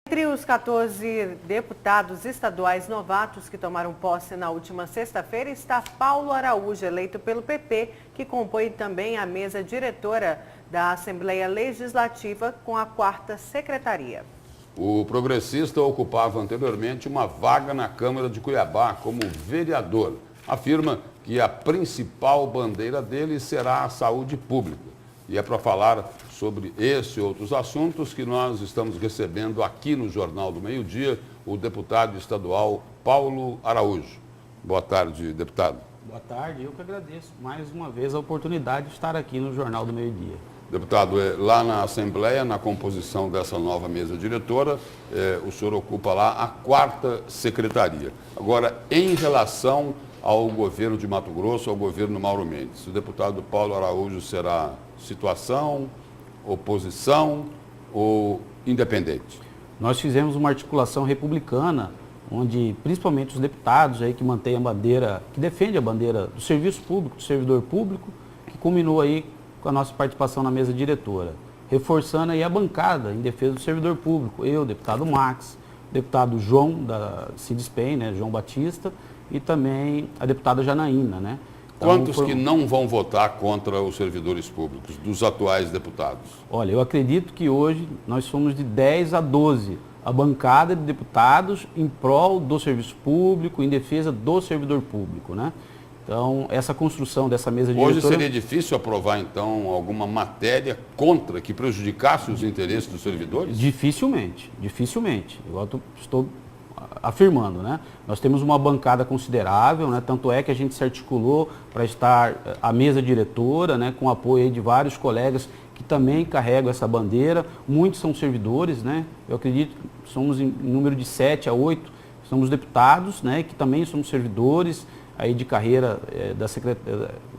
Entre os 14 deputados estaduais novatos que tomaram posse na última sexta-feira está Paulo Araújo, eleito pelo PP, que compõe também a mesa diretora da Assembleia Legislativa com a 4ª Secretaria. O progressista ocupava anteriormente uma vaga na Câmara de Cuiabá como vereador. Afirma que a principal bandeira dele será a saúde pública. E é para falar sobre esse e outros assuntos que nós estamos recebendo aqui no Jornal do Meio-Dia o deputado estadual Paulo Araújo. Boa tarde, deputado. Boa tarde, eu que agradeço mais uma vez a oportunidade de estar aqui no Jornal do Meio-Dia. Deputado, lá na Assembleia, na composição dessa nova mesa diretora, o senhor ocupa lá a 4ª Secretaria. Agora, em relação ao governo de Mato Grosso, ao governo Mauro Mendes, o deputado Paulo Araújo será situação, oposição ou independente? Nós fizemos uma articulação republicana, onde principalmente os deputados aí que mantêm a bandeira, que defende a bandeira do serviço público, do servidor público, que culminou aí com a nossa participação na mesa diretora, reforçando aí a bancada em defesa do servidor público. Eu, deputado Max, deputado João da Cidespen, né, João Batista, e também a deputada Janaína, né? Então, quantos que não vão votar contra os servidores públicos, dos atuais deputados? Olha, eu acredito que hoje nós somos de 10 a 12, a bancada de deputados em prol do serviço público, em defesa do servidor público, né? Então, essa construção dessa mesa diretora... Hoje seria difícil aprovar, então, alguma matéria contra, que prejudicasse os interesses dos servidores? Dificilmente, dificilmente. Igual eu estou afirmando, né? Nós temos uma bancada considerável, né? Tanto é que a gente se articulou para estar a mesa diretora, né? Com apoio aí de vários colegas que também carregam essa bandeira. Muitos são servidores, né? Eu acredito que somos em número de 7 a 8, somos deputados, né? Que também somos servidores aí de carreira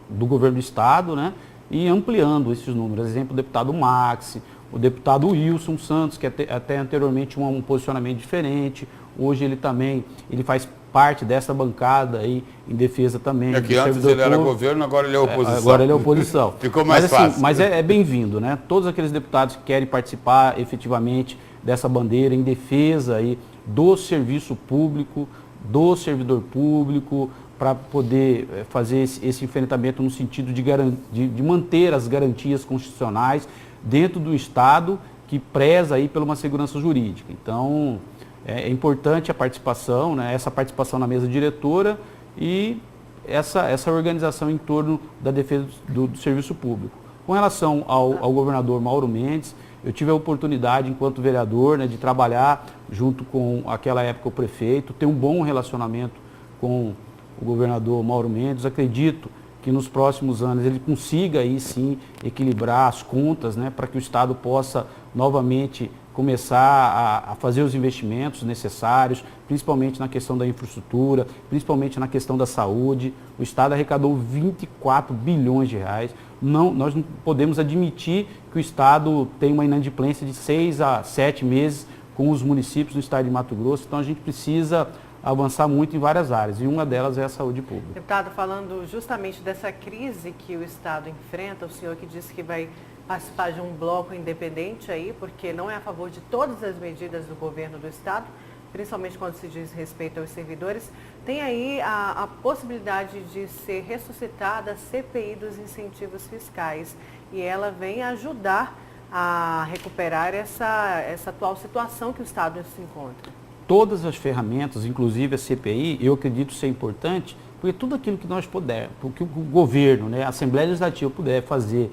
do governo do estado, né? E ampliando esses números. Exemplo, o deputado Maxi, o deputado Wilson Santos, que até anteriormente tinha um posicionamento diferente. Hoje ele faz parte dessa bancada aí em defesa também. É que antes ele era governo, agora ele é oposição. Agora ele é oposição. Ficou mais fácil. Mas é bem-vindo, né? Todos aqueles deputados que querem participar efetivamente dessa bandeira em defesa aí do serviço público, do servidor público, para poder fazer esse enfrentamento no sentido de manter as garantias constitucionais dentro do Estado que preza aí por uma segurança jurídica. Então, é importante a participação, né, essa participação na mesa diretora e essa organização em torno da defesa do serviço público. Com relação ao governador Mauro Mendes, eu tive a oportunidade, enquanto vereador, né, de trabalhar junto com, aquela época, o prefeito, ter um bom relacionamento com o governador Mauro Mendes. Acredito que nos próximos anos ele consiga aí sim equilibrar as contas, né, para que o Estado possa novamente começar a fazer os investimentos necessários, principalmente na questão da infraestrutura, principalmente na questão da saúde. O Estado arrecadou 24 bilhões de reais. Nós não podemos admitir que o Estado tem uma inadimplência de 6 a 7 meses com os municípios no estado de Mato Grosso. Então a gente precisa avançar muito em várias áreas, e uma delas é a saúde pública. Deputado, falando justamente dessa crise que o Estado enfrenta, o senhor que disse que vai participar de um bloco independente aí, porque não é a favor de todas as medidas do governo do Estado, principalmente quando se diz respeito aos servidores, tem aí a possibilidade de ser ressuscitada a CPI dos incentivos fiscais, e ela vem ajudar a recuperar essa atual situação que o Estado se encontra. Todas as ferramentas, inclusive a CPI, eu acredito ser importante, porque tudo aquilo que nós puder, que o governo, né, a Assembleia Legislativa puder fazer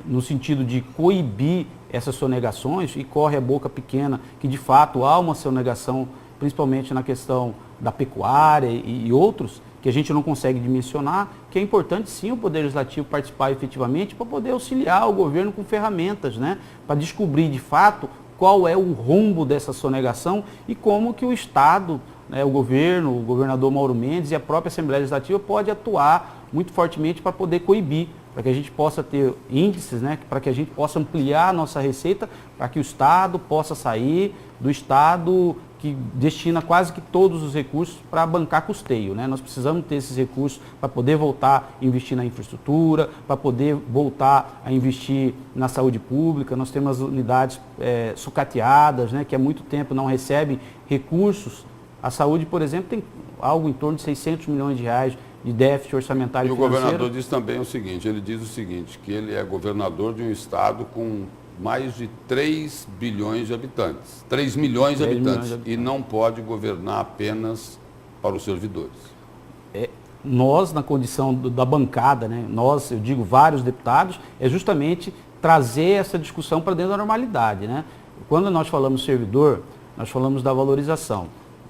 no sentido de coibir essas sonegações, e corre a boca pequena que de fato há uma sonegação, principalmente na questão da pecuária e outros, que a gente não consegue dimensionar, que é importante sim o Poder Legislativo participar efetivamente para poder auxiliar o governo com ferramentas, né, para descobrir de fato qual é o rumbo dessa sonegação e como que o Estado, né, o governo, o governador Mauro Mendes e a própria Assembleia Legislativa pode atuar muito fortemente para poder coibir, para que a gente possa ter índices, né, para que a gente possa ampliar a nossa receita, para que o Estado possa sair do estado que destina quase que todos os recursos para bancar custeio, né? Nós precisamos ter esses recursos para poder voltar a investir na infraestrutura, para poder voltar a investir na saúde pública. Nós temos as unidades sucateadas, né, que há muito tempo não recebem recursos. A saúde, por exemplo, tem algo em torno de 600 milhões de reais de déficit orçamentário e financeiro. O governador diz também o seguinte, ele diz o seguinte, que ele é governador de um estado com mais de 3 bilhões de habitantes, 3 milhões de habitantes, e não pode governar apenas para os servidores. Nós, na condição da bancada, né, nós, eu digo vários deputados, é justamente trazer essa discussão para dentro da normalidade, né? Quando nós falamos servidor, nós falamos da valorização,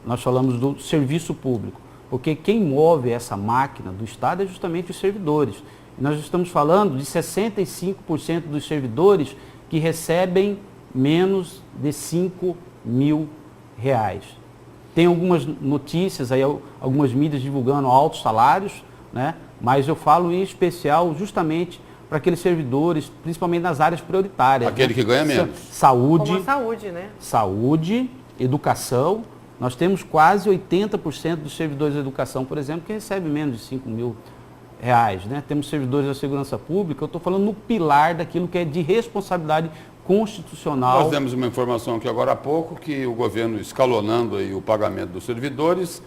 nós falamos do serviço público, porque quem move essa máquina do Estado é justamente os servidores. E nós estamos falando de 65% dos servidores que recebem menos de R$5.000. Tem algumas notícias, aí, algumas mídias divulgando altos salários, né? Mas eu falo em especial justamente para aqueles servidores, principalmente nas áreas prioritárias. Aquele, né, que ganha menos. Saúde. Como a saúde, né? Saúde, educação. Nós temos quase 80% dos servidores da educação, por exemplo, que recebem menos de R$5.000. Né? Temos servidores da segurança pública, eu estou falando no pilar daquilo que é de responsabilidade constitucional. Nós demos uma informação aqui agora há pouco, que o governo escalonando aí o pagamento dos servidores,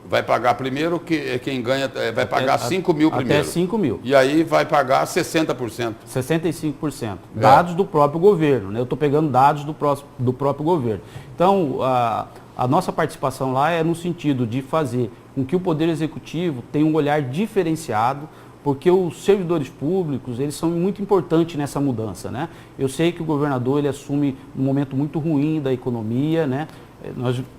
vai pagar primeiro, quem ganha vai pagar 5 mil primeiro. Até 5 mil. E aí vai pagar 60%. 65%. Dados do próprio governo, né? Eu estou pegando dados do próprio governo. Então, a nossa participação lá é no sentido de fazer com que o Poder Executivo tenha um olhar diferenciado, porque os servidores públicos, eles são muito importantes nessa mudança, né? Eu sei que o governador, ele assume um momento muito ruim da economia, né?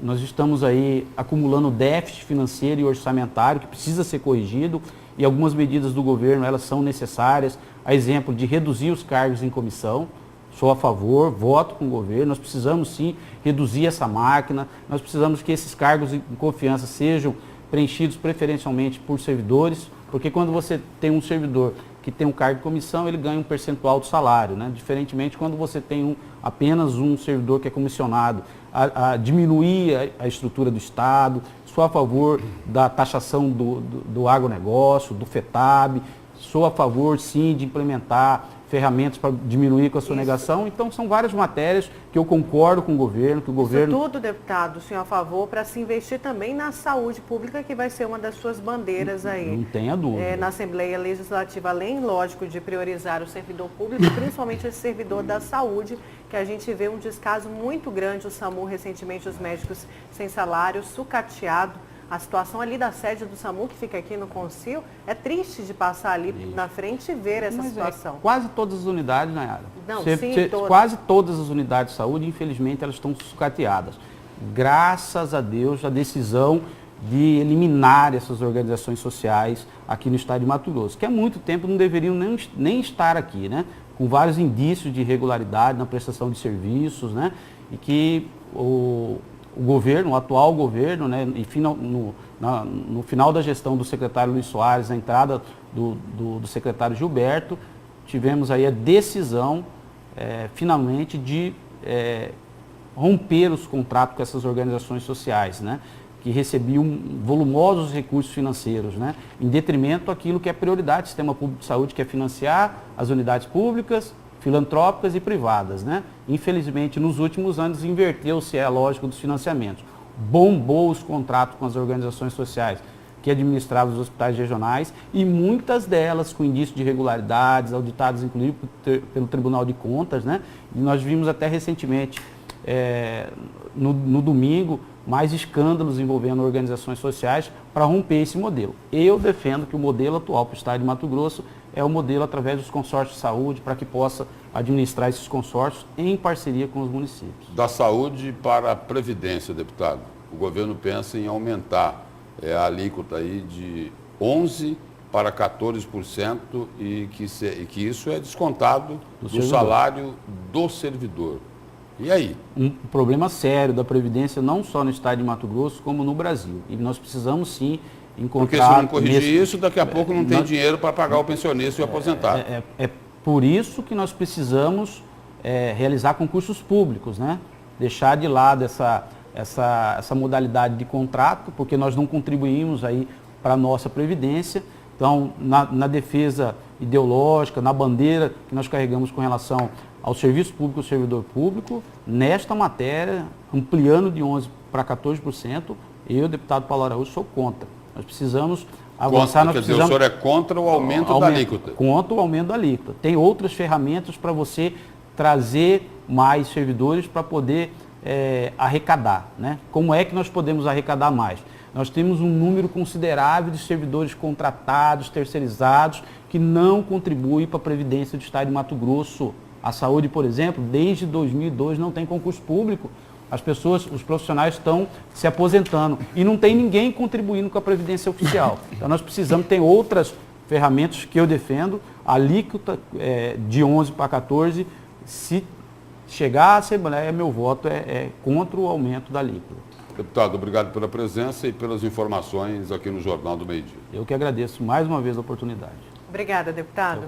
Nós estamos aí acumulando déficit financeiro e orçamentário que precisa ser corrigido, e algumas medidas do governo, elas são necessárias, a exemplo de reduzir os cargos em comissão. Sou a favor, voto com o governo, nós precisamos sim reduzir essa máquina, nós precisamos que esses cargos em confiança sejam preenchidos preferencialmente por servidores, porque quando você tem um servidor que tem um cargo de comissão, ele ganha um percentual do salário, né? Diferentemente quando você tem apenas um servidor que é comissionado, a diminuir a estrutura do Estado. Sou a favor da taxação do agronegócio, do FETAB, sou a favor sim de implementar ferramentas para diminuir com a sonegação. Então, são várias matérias que eu concordo com o governo, que o governo... Isso tudo, deputado, o senhor a favor para se investir também na saúde pública, que vai ser uma das suas bandeiras aí. Não tenha dúvida. Na Assembleia Legislativa, além, lógico, de priorizar o servidor público, principalmente esse servidor da saúde, que a gente vê um descaso muito grande, o SAMU, recentemente, os médicos sem salário, sucateado. A situação ali da sede do SAMU, que fica aqui no Concil, é triste de passar ali na frente e ver essa situação. Quase todas as unidades, Nayara. Não, todas. Quase todas as unidades de saúde, infelizmente, elas estão sucateadas. Graças a Deus, a decisão de eliminar essas organizações sociais aqui no estado de Mato Grosso, que há muito tempo não deveriam nem estar aqui, né? Com vários indícios de irregularidade na prestação de serviços, né? E que o governo, o atual governo, né, e no final da gestão do secretário Luiz Soares, a entrada do secretário Gilberto, tivemos aí a decisão, finalmente, de romper os contratos com essas organizações sociais, né, que recebiam volumosos recursos financeiros, né, em detrimento daquilo que é prioridade do sistema público de saúde, que é financiar as unidades públicas, filantrópicas e privadas, né? Infelizmente, nos últimos anos, inverteu-se a lógica dos financiamentos. Bombou os contratos com as organizações sociais que administravam os hospitais regionais, e muitas delas com indício de irregularidades, auditadas inclusive pelo Tribunal de Contas, né? E nós vimos até recentemente, no domingo, mais escândalos envolvendo organizações sociais para romper esse modelo. Eu defendo que o modelo atual para o estado de Mato Grosso é o modelo através dos consórcios de saúde, para que possa administrar esses consórcios em parceria com os municípios. Da saúde para a previdência, deputado, o governo pensa em aumentar a alíquota aí de 11% para 14% e que isso é descontado do salário do servidor. E aí? Um problema sério da Previdência, não só no estado de Mato Grosso, como no Brasil. E nós precisamos sim encontrar... Porque se não corrigir isso, daqui a pouco não tem dinheiro para pagar o pensionista e o aposentado. É por isso que nós precisamos realizar concursos públicos, né? Deixar de lado essa modalidade de contrato, porque nós não contribuímos aí para a nossa Previdência. Então, na defesa ideológica, na bandeira que nós carregamos com relação ao serviço público, ao servidor público, nesta matéria, ampliando de 11% para 14%, eu, deputado Paulo Araújo, sou contra. Nós precisamos avançar. Quer dizer, o senhor é contra o aumento da alíquota? Contra o aumento da alíquota. Tem outras ferramentas para você trazer mais servidores para poder arrecadar, né? Como é que nós podemos arrecadar mais? Nós temos um número considerável de servidores contratados, terceirizados, que não contribuem para a Previdência do Estado de Mato Grosso. A saúde, por exemplo, desde 2002 não tem concurso público. As pessoas, os profissionais estão se aposentando e não tem ninguém contribuindo com a Previdência Oficial. Então nós precisamos, tem outras ferramentas que eu defendo, a alíquota de 11 para 14, se chegar à Assembleia, meu voto é contra o aumento da alíquota. Deputado, obrigado pela presença e pelas informações aqui no Jornal do Meio-Dia. Eu que agradeço mais uma vez a oportunidade. Obrigada, deputado.